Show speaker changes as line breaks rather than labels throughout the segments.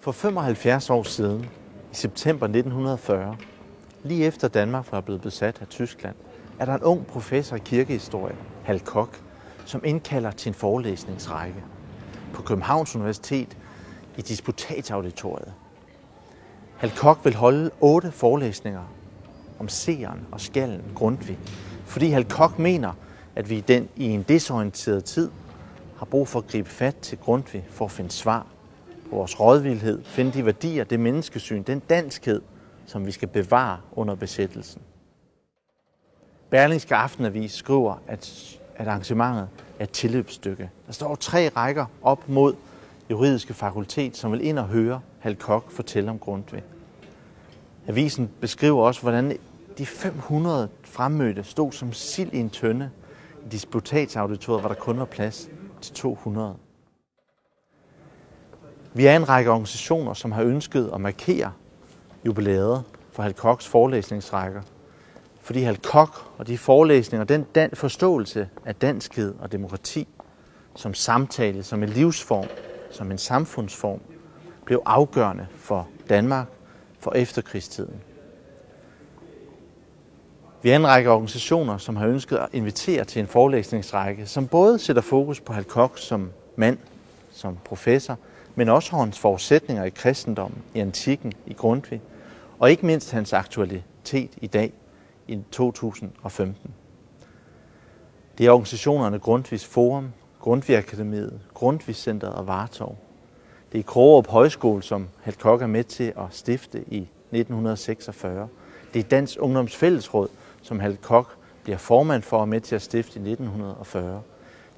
For 75 år siden, i september 1940, lige efter Danmark var blevet besat af Tyskland, er der en ung professor i kirkehistorie, Hal Koch, som indkalder til en forelæsningsrække på Københavns Universitet i Disputatsauditoriet. Hal Koch vil holde 8 forelæsninger om seeren og skallen Grundtvig, fordi Hal Koch mener, at vi i en desorienteret tid har brug for at gribe fat til Grundtvig for at finde svar på vores rådvildhed, finde de værdier, det menneskesyn, den danskhed, som vi skal bevare under besættelsen. Berlingske Aftenavis skriver, at arrangementet er et tilløbsstykke. Der står 3 rækker op mod juridiske fakultet, som vil ind og høre Hal Koch fortælle om Grundtvig. Avisen beskriver også, hvordan de 500 fremmødte stod som sild i en tønde i Disputatsauditoriet, hvor der kun var plads til 200. Vi er en række organisationer, som har ønsket at markere jubilæet for Hal Kochs forelæsningsrækker, fordi Hal Koch og de forelæsninger, den forståelse af danskhed og demokrati som samtale, som en livsform, som en samfundsform, blev afgørende for Danmark for efterkrigstiden. Vi er en række organisationer, som har ønsket at invitere til en forelæsningsrække, som både sætter fokus på Hal Koch som mand, som professor, men også hans forudsætninger i kristendommen, i antikken, i Grundtvig, og ikke mindst hans aktualitet i dag, i 2015. Det er organisationerne Grundtvigs Forum, Grundtvig Akademiet, Grundtvig Centret og Vartov. Det er Krogerup Højskole, som Hal Koch er med til at stifte i 1946. Det er Dansk Ungdoms Fællesråd, som Hal Koch bliver formand for og med til at stifte i 1940.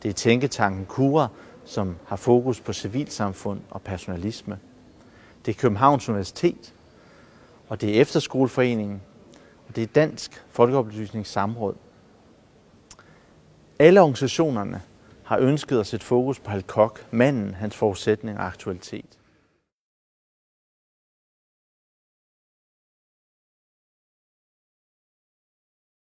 Det er Tænketanken Cura, som har fokus på civilsamfund og personalisme. Det er Københavns Universitet, og det er Efterskoleforeningen, og det er Dansk Folkeoplysningssamråd. Alle organisationerne har ønsket at sætte fokus på Hal Koch, manden, hans forudsætning og aktualitet.